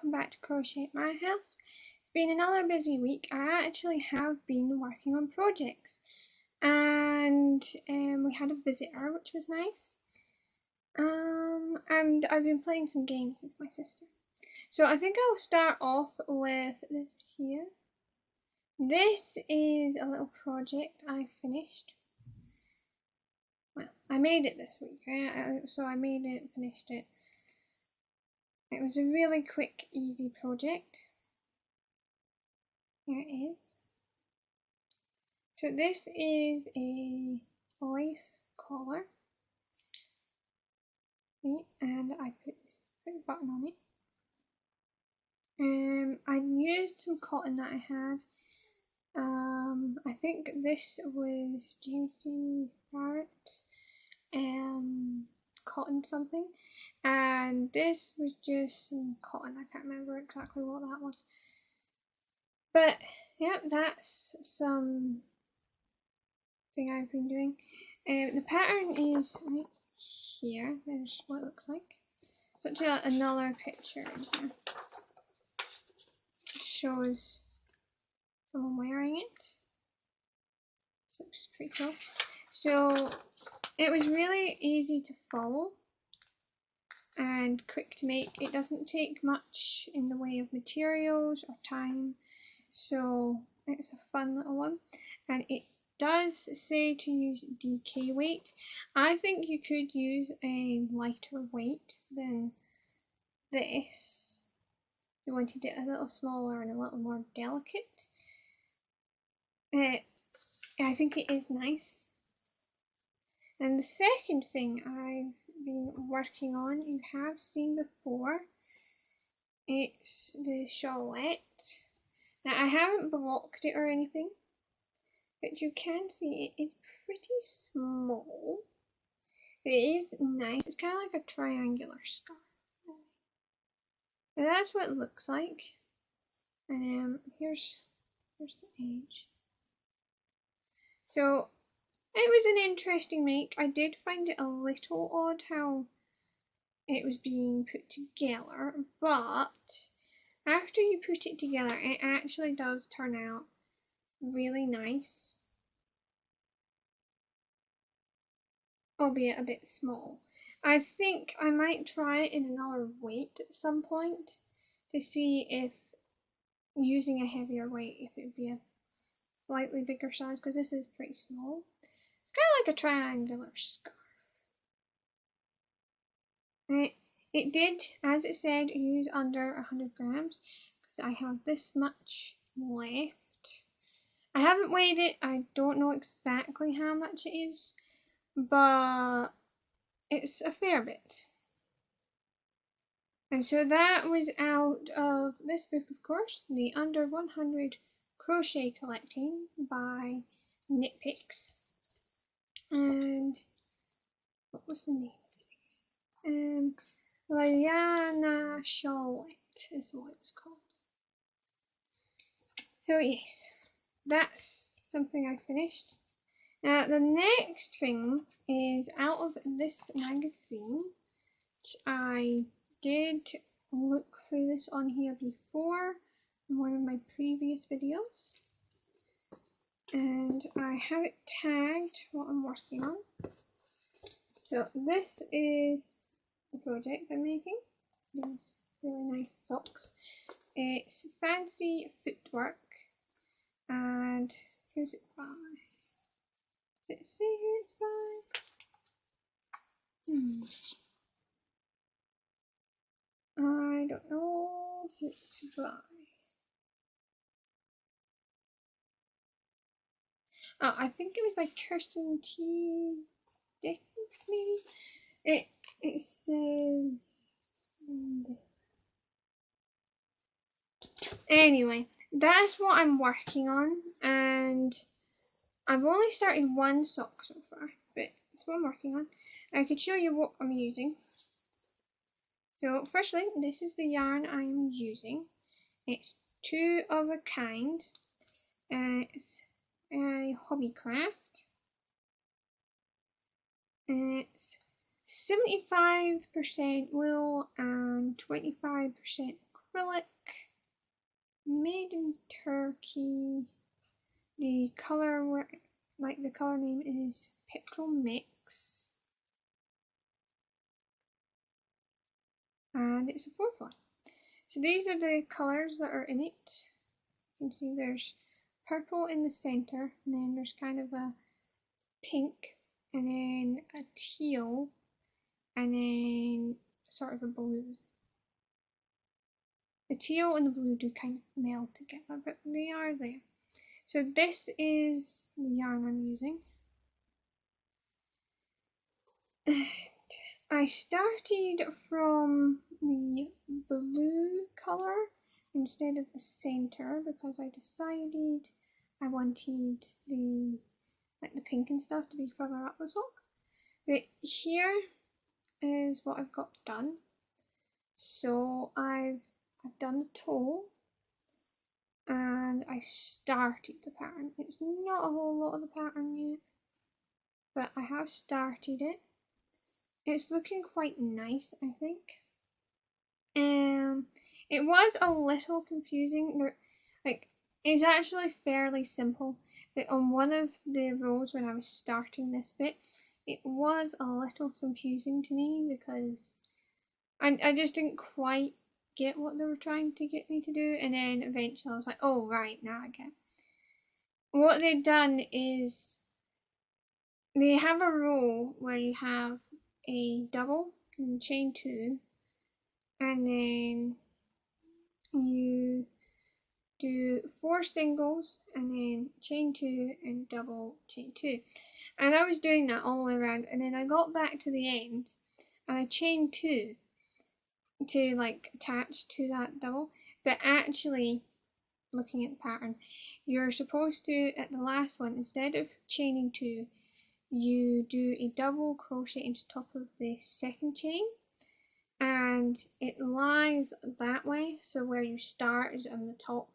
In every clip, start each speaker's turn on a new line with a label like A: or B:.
A: welcome back to Crochet at My House. It's been another busy week. I actually have been working on projects, and we had a visitor, which was nice. And I've been playing some games with my sister. So I think I'll start off with this here. This is a little project I finished. Well, I made it this week, so I made it, finished it. It was a really quick, easy project. Here it is. So this is a lace collar. See, and I put a button on it. I used some cotton that I had. I think this was Juicy Barrett, cotton something, and this was just some cotton. I can't remember exactly what that was, but yeah, that's some thing I've been doing. The pattern is right here. There's what it looks like. So actually another picture in here. It shows someone wearing it. Looks pretty cool. So it was really easy to follow and quick to make. It doesn't take much in the way of materials or time, so it's a fun little one. And it does say to use DK weight. I think you could use a lighter weight than this. You wanted it a little smaller and a little more delicate. I think it is nice. And the second thing I've been working on, you have seen before, it's the Chalet. Now I haven't blocked it or anything, but you can see it is pretty small. It is nice. It's kind of like a triangular scarf. And that's what it looks like. And here's the edge. So it was an interesting make. I did find it a little odd how it was being put together, but after you put it together, it actually does turn out really nice, albeit a bit small. I think I might try it in another weight at some point to see if using a heavier weight, if it would be a slightly bigger size, because this is pretty small. It's kind of like a triangular scarf. It did, as it said, use under 100 grams, because I have this much left. I haven't weighed it. I don't know exactly how much it is, but it's a fair bit. And so that was out of this book, of course, the Under 100 Crochet Collecting by Knit Picks. And what was the name of it? Liana Shawl is what it's called. So yes, that's something I finished. Now the next thing is out of this magazine, which I did look through this on here before in one of my previous videos, and I have it tagged what I'm working on. So this is the project I'm making. These really nice socks. It's fancy footwork, and who's it by? Does it say who it's by? I don't know who it's by. Oh, I think it was by Kirsten T. Dickens, maybe? It says... Anyway, that's what I'm working on, and I've only started one sock so far, but it's what I'm working on. I could show you what I'm using. So firstly, this is the yarn I'm using. It's Two of a Kind. It's a Hobbycraft. It's 75% wool and 25% acrylic, made in Turkey. The color, the color name is Petrol Mix, and it's a porcelain. So these are the colors that are in it. You can see there's purple in the center, and then there's kind of a pink, and then a teal, and then sort of a blue. The teal and the blue do kind of meld together, but they are there. So this is the yarn I'm using. I started from the blue colour instead of the centre because I decided I wanted the pink and stuff to be further up the sock. But here is what I've got done. So I've done the toe and I started the pattern. It's not a whole lot of the pattern yet, but I have started it. It's looking quite nice, I think. It was a little confusing. It's actually fairly simple. But on one of the rows when I was starting this bit, it was a little confusing to me because I just didn't quite get what they were trying to get me to do, and then eventually I was like, oh right, now I get it. What they've done is they have a row where you have a double and chain 2, and then you do 4 singles and then chain 2 and double chain 2. And I was doing that all the way around, and then I got back to the end and I chained 2 to attach to that double, but actually looking at the pattern, you're supposed to, at the last one, instead of chaining 2, you do a double crochet into top of the second chain, and it lies that way, so where you start is on the top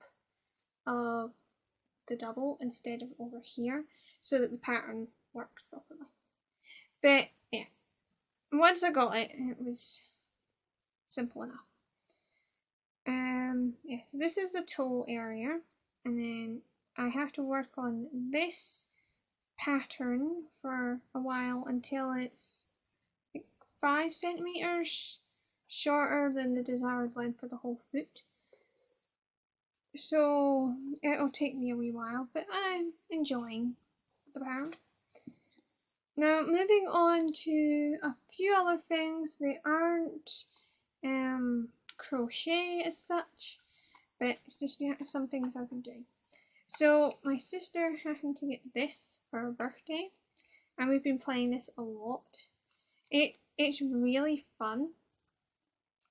A: of the double instead of over here, so that the pattern works properly. But yeah, once I got it, it was simple enough. Yeah, so this is the toe area, and then I have to work on this pattern for a while until it's 5 centimeters shorter than the desired length for the whole foot. So it'll take me a wee while, but I'm enjoying the pattern. Now moving on to a few other things. They aren't crochet as such, but it's just some things I've been doing. So my sister happened to get this for her birthday, and we've been playing this a lot. It's really fun,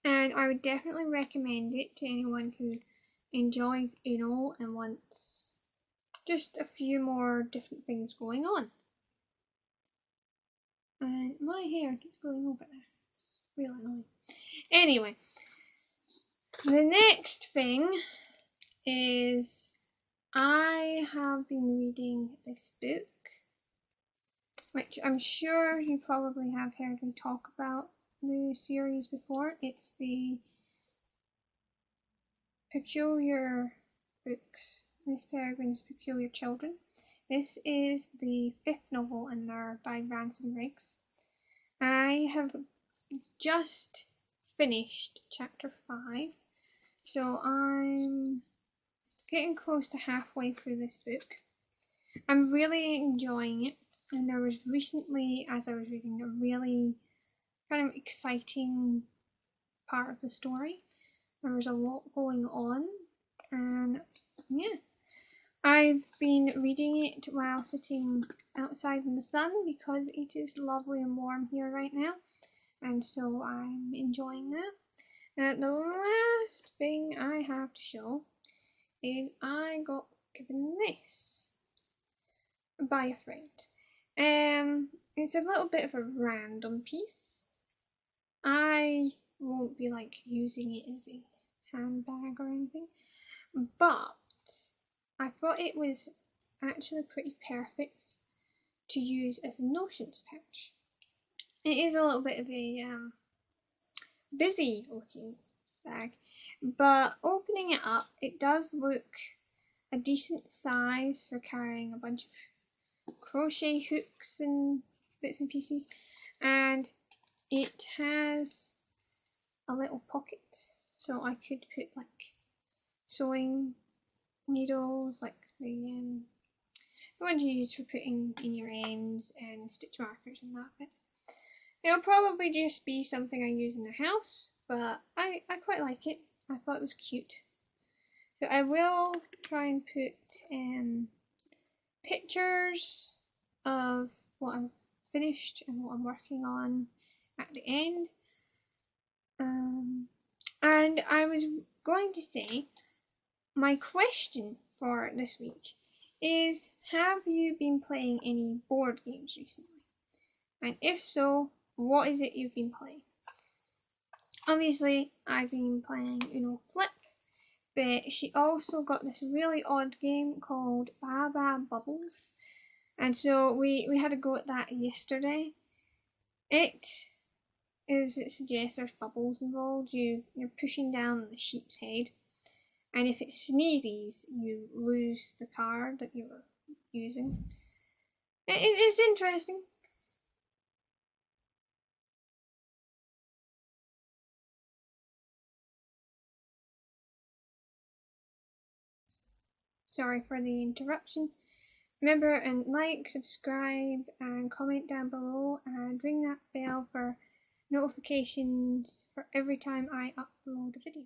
A: and I would definitely recommend it to anyone who enjoys Uno and wants just a few more different things going on. And my hair keeps going over there. It's really annoying. Anyway, the next thing is I have been reading this book, which I'm sure you probably have heard me talk about the series before. It's the Peculiar Books, Miss Peregrine's Peculiar Children. This is the 5th novel in there by Ransom Riggs. I have just finished chapter 5, so I'm getting close to halfway through this book. I'm really enjoying it, and there was recently, as I was reading, a really kind of exciting part of the story. There was a lot going on, and yeah. I've been reading it while sitting outside in the sun because it is lovely and warm here right now, and so I'm enjoying that. And the last thing I have to show is I got given this by a friend. It's a little bit of a random piece. I won't be using it as a handbag or anything, but I thought it was actually pretty perfect to use as a notions pouch. It is a little bit of a busy looking bag. But opening it up, it does look a decent size for carrying a bunch of crochet hooks and bits and pieces. And it has a little pocket, so I could put like sewing needles, like the ones you use for putting in your ends, and stitch markers and that bit. It'll probably just be something I use in the house, but I quite like it. I thought it was cute. So I will try and put pictures of what I've finished and what I'm working on at the end. And I was going to say, my question for this week is, have you been playing any board games recently? And if so, what is it you've been playing? Obviously, I've been playing Flip, but she also got this really odd game called Baba Bubbles, and so we had a go at that yesterday. It suggests there's bubbles involved. You're pushing down the sheep's head, and if it sneezes, you lose the card that you were using. It's interesting. Sorry for the interruption. Remember and like, subscribe and comment down below and ring that bell for notifications for every time I upload a video.